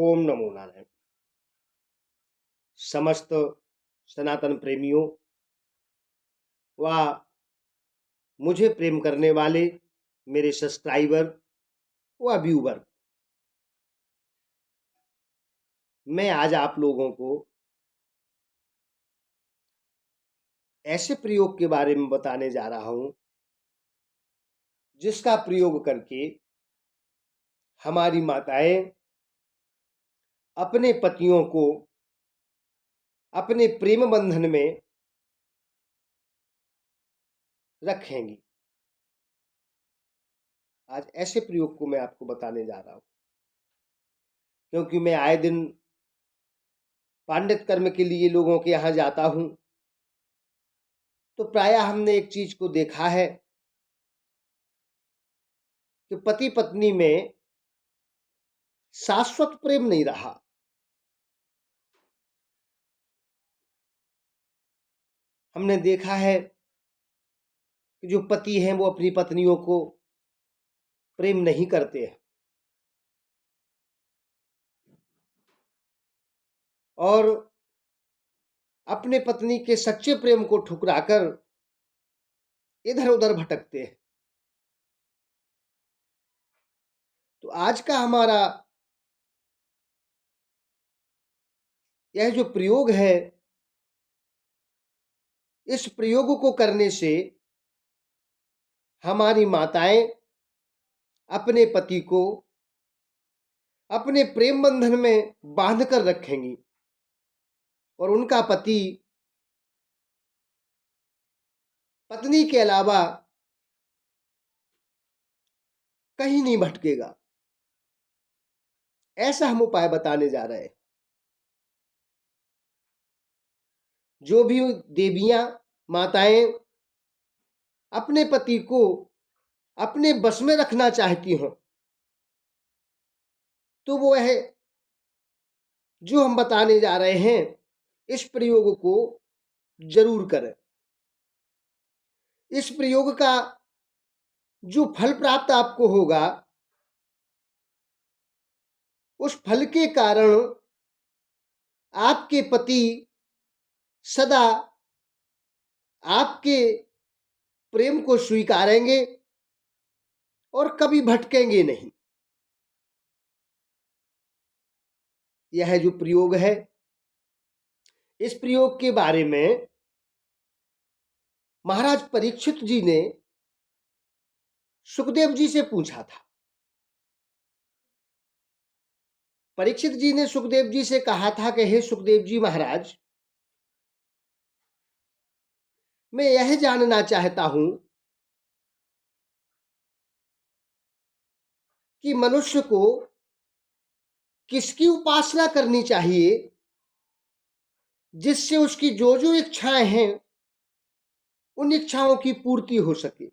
ओम नमो नारायण। समस्त सनातन प्रेमियों व मुझे प्रेम करने वाले मेरे सब्सक्राइबर व व्यूवर, मैं आज आप लोगों को ऐसे प्रयोग के बारे में बताने जा रहा हूं जिसका प्रयोग करके हमारी माताएं अपने पतियों को अपने प्रेम बंधन में रखेंगी। आज ऐसे प्रयोग को मैं आपको बताने जा रहा हूं क्योंकि मैं आए दिन पांडित कर्म के लिए लोगों के यहाँ जाता हूं, तो प्रायः हमने एक चीज को देखा है कि पति पत्नी में शाश्वत प्रेम नहीं रहा। हमने देखा है कि जो पति हैं वो अपनी पत्नियों को प्रेम नहीं करते हैं और अपने पत्नी के सच्चे प्रेम को ठुकराकर इधर उधर भटकते हैं। तो आज का हमारा यह जो प्रयोग है, इस प्रयोग को करने से हमारी माताएं अपने पति को अपने प्रेम बंधन में बांध कर रखेंगी और उनका पति पत्नी के अलावा कहीं नहीं भटकेगा। ऐसा हम उपाय बताने जा रहे हैं। जो भी देवियां माताएं अपने पति को अपने बस में रखना चाहती हो, तो वो है जो हम बताने जा रहे हैं, इस प्रयोग को जरूर करें। इस प्रयोग का जो फल प्राप्त आपको होगा, उस फल के कारण आपके पति सदा आपके प्रेम को स्वीकारेंगे और कभी भटकेंगे नहीं। यह जो प्रयोग है, इस प्रयोग के बारे में महाराज परीक्षित जी ने सुखदेव जी से पूछा था। परीक्षित जी ने सुखदेव जी से कहा था कि हे सुखदेव जी महाराज, मैं यह जानना चाहता हूं कि मनुष्य को किसकी उपासना करनी चाहिए जिससे उसकी जो जो इच्छाएं हैं उन इच्छाओं की पूर्ति हो सके।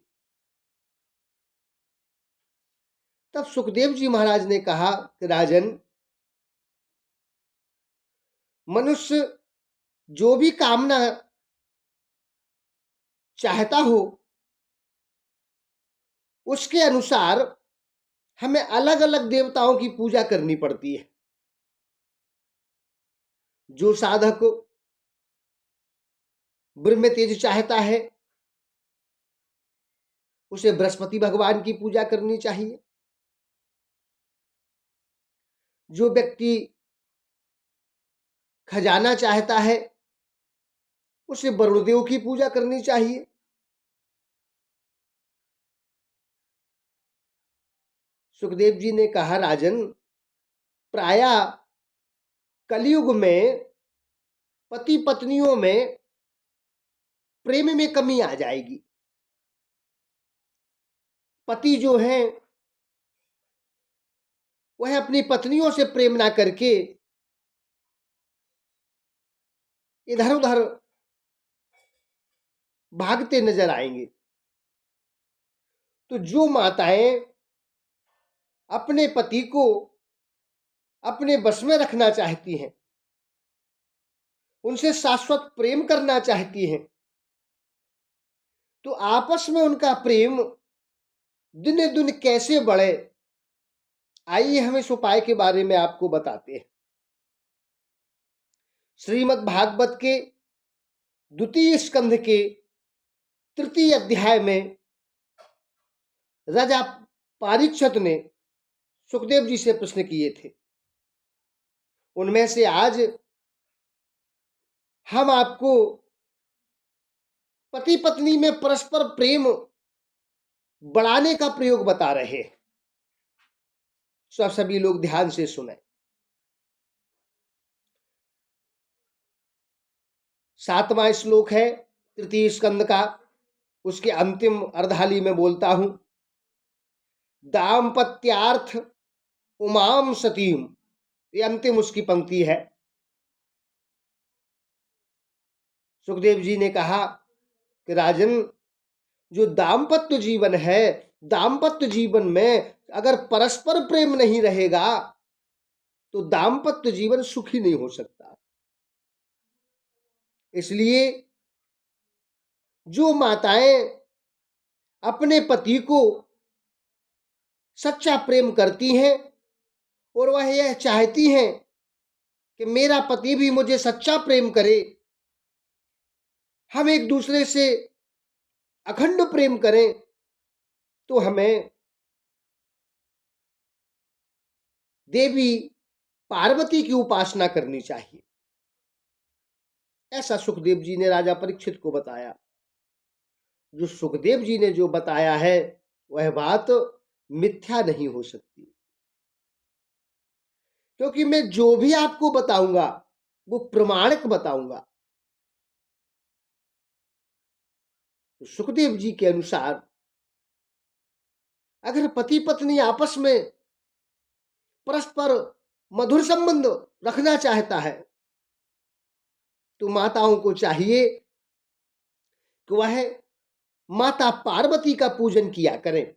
तब सुखदेव जी महाराज ने कहा कि राजन, मनुष्य जो भी कामना चाहता हो उसके अनुसार हमें अलग अलग देवताओं की पूजा करनी पड़ती है। जो साधक ब्रह्म तेज चाहता है उसे बृहस्पति भगवान की पूजा करनी चाहिए। जो व्यक्ति खजाना चाहता है उसे वरुणदेव की पूजा करनी चाहिए। सुखदेव जी ने कहा, राजन, प्रायः कलयुग में पति पत्नियों में प्रेम में कमी आ जाएगी। पति जो हैं वह अपनी पत्नियों से प्रेम ना करके इधर उधर भागते नजर आएंगे। तो जो माताएं अपने पति को अपने बस में रखना चाहती हैं, उनसे शाश्वत प्रेम करना चाहती हैं, तो आपस में उनका प्रेम दिन दिन कैसे बढ़े, आइए हम इस उपाय के बारे में आपको बताते हैं। श्रीमद् भागवत के द्वितीय स्कंध के तृतीय अध्याय में राजा परीक्षित ने सुखदेव जी से प्रश्न किए थे। उनमें से आज हम आपको पति पत्नी में परस्पर प्रेम बढ़ाने का प्रयोग बता रहे हैं। सभी लोग ध्यान से सुने। 7वां श्लोक है तृतीय स्कंद का, उसके अंतिम अर्धाली में बोलता हूं, दाम्पत्यार्थ उमाम सतीम, ये अंतिम उसकी पंक्ति है। सुखदेव जी ने कहा कि राजन, जो दाम्पत्य जीवन है, दाम्पत्य जीवन में अगर परस्पर प्रेम नहीं रहेगा तो दाम्पत्य जीवन सुखी नहीं हो सकता। इसलिए जो माताएं अपने पति को सच्चा प्रेम करती हैं और वह यह चाहती हैं कि मेरा पति भी मुझे सच्चा प्रेम करे, हम एक दूसरे से अखंड प्रेम करें, तो हमें देवी पार्वती की उपासना करनी चाहिए। ऐसा सुखदेव जी ने राजा परीक्षित को बताया। जो सुखदेव जी ने जो बताया है वह बात मिथ्या नहीं हो सकती, क्योंकि मैं जो भी आपको बताऊंगा वो प्रमाणिक बताऊंगा। तो सुखदेव जी के अनुसार अगर पति पत्नी आपस में परस्पर मधुर संबंध रखना चाहता है तो माताओं को चाहिए कि वह माता पार्वती का पूजन किया करें।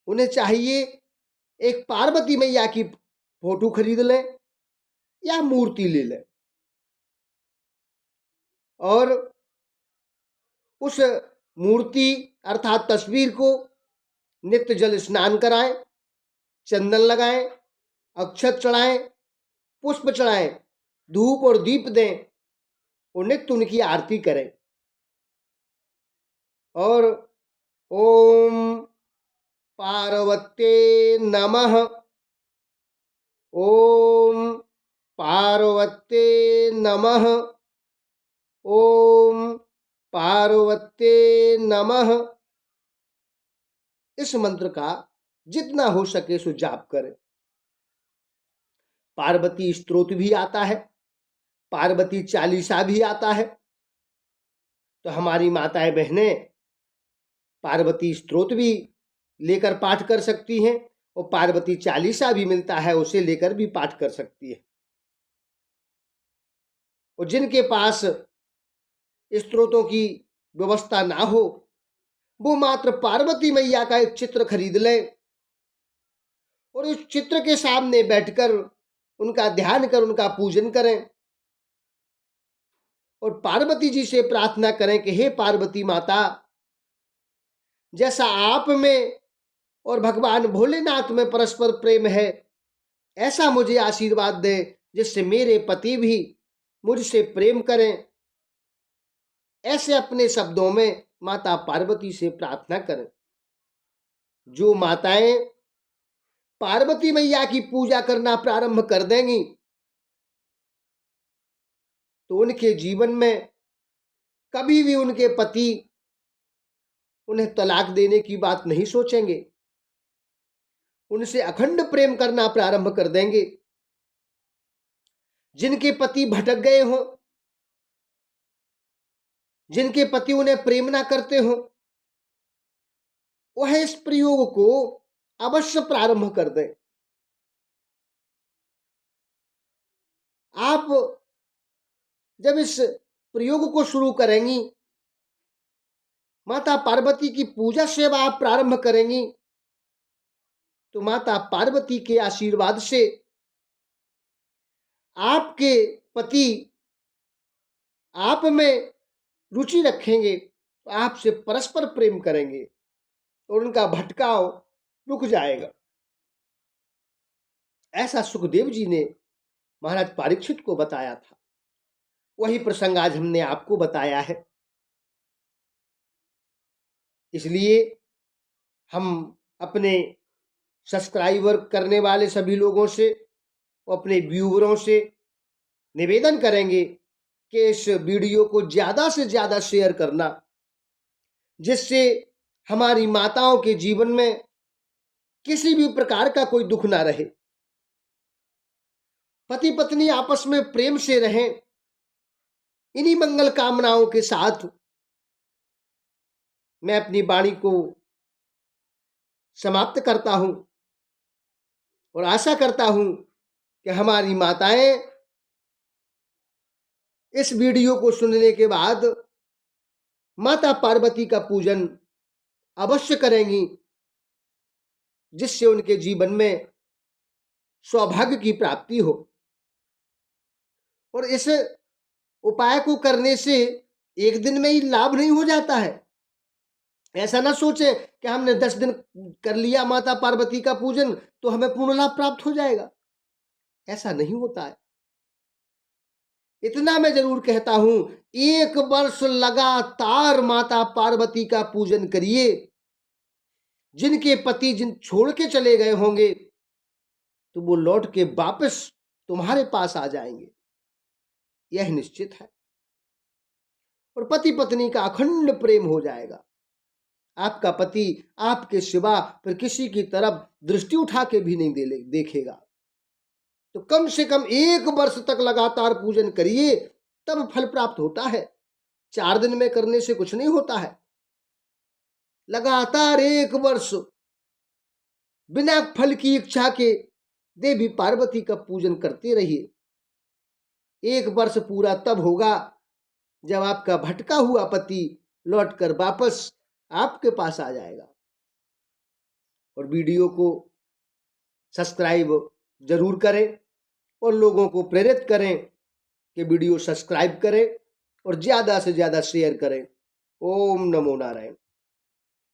उन्हें चाहिए एक पार्वती मैया की फोटो खरीद लें या मूर्ति ले लें और उस मूर्ति अर्थात तस्वीर को नित्य जल स्नान कराएं, चंदन लगाएं, अक्षत चढ़ाएं, पुष्प चढ़ाएं, धूप और दीप दें और नित्य उनकी आरती करें और ओम पार्वते नमः, ओम पार्वते नमः, ओम पार्वते नमः, इस मंत्र का जितना हो सके सो जाप करें। पार्वती स्तोत्र भी आता है, पार्वती चालीसा भी आता है, तो हमारी माताएं बहनें पार्वती स्तोत्र भी लेकर पाठ कर सकती हैं और पार्वती चालीसा भी मिलता है, उसे लेकर भी पाठ कर सकती है। और जिनके पास स्तोत्रों की व्यवस्था ना हो वो मात्र पार्वती मैया का एक चित्र खरीद ले और उस चित्र के सामने बैठकर उनका ध्यान कर उनका पूजन करें और पार्वती जी से प्रार्थना करें कि हे पार्वती माता, जैसा आप में और भगवान भोलेनाथ में परस्पर प्रेम है, ऐसा मुझे आशीर्वाद दे जिससे मेरे पति भी मुझसे प्रेम करें। ऐसे अपने शब्दों में माता पार्वती से प्रार्थना करें। जो माताएं पार्वती मैया की पूजा करना प्रारंभ कर देंगी तो उनके जीवन में कभी भी उनके पति उन्हें तलाक देने की बात नहीं सोचेंगे, उनसे अखंड प्रेम करना प्रारंभ कर देंगे। जिनके पति भटक गए हों, जिनके पति उन्हें प्रेम ना करते हों, वह इस प्रयोग को अवश्य प्रारंभ कर दें। आप जब इस प्रयोग को शुरू करेंगी, माता पार्वती की पूजा सेवा आप प्रारंभ करेंगी, तो माता पार्वती के आशीर्वाद से आपके पति आप में रुचि रखेंगे, तो आपसे परस्पर प्रेम करेंगे और उनका भटकाव रुक जाएगा। ऐसा सुखदेव जी ने महाराज परीक्षित को बताया था। वही प्रसंग आज हमने आपको बताया है। इसलिए हम अपने सब्सक्राइबर करने वाले सभी लोगों से, अपने व्यूअरों से निवेदन करेंगे कि इस वीडियो को ज़्यादा से ज़्यादा शेयर करना, जिससे हमारी माताओं के जीवन में किसी भी प्रकार का कोई दुख ना रहे। पति पत्नी आपस में प्रेम से रहें। इन्हीं मंगल कामनाओं के साथ मैं अपनी वाणी को समाप्त करता हूं और आशा करता हूं कि हमारी माताएं इस वीडियो को सुनने के बाद माता पार्वती का पूजन अवश्य करेंगी, जिससे उनके जीवन में सौभाग्य की प्राप्ति हो। और इस उपाय को करने से एक दिन में ही लाभ नहीं हो जाता है। ऐसा ना सोचें कि हमने 10 दिन कर लिया माता पार्वती का पूजन तो हमें पूर्ण लाभ प्राप्त हो जाएगा। ऐसा नहीं होता है। इतना मैं जरूर कहता हूं, 1 वर्ष लगातार माता पार्वती का पूजन करिए। जिनके पति जिन छोड़ के चले गए होंगे तो वो लौट के वापस तुम्हारे पास आ जाएंगे, यह निश्चित है। और पति पत्नी का अखंड प्रेम हो जाएगा। आपका पति आपके सिवा फिर किसी की तरफ दृष्टि उठा के भी नहीं देखेगा। तो कम से कम 1 वर्ष तक लगातार पूजन करिए, तब फल प्राप्त होता है। 4 दिन में करने से कुछ नहीं होता है। लगातार 1 वर्ष बिना फल की इच्छा के देवी पार्वती का पूजन करते रहिए। 1 वर्ष पूरा तब होगा जब आपका भटका हुआ पति लौटकर वापस आपके पास आ जाएगा। और वीडियो को सब्सक्राइब जरूर करें और लोगों को प्रेरित करें कि वीडियो सब्सक्राइब करें और ज़्यादा से ज़्यादा शेयर करें। ओम नमो नारायण।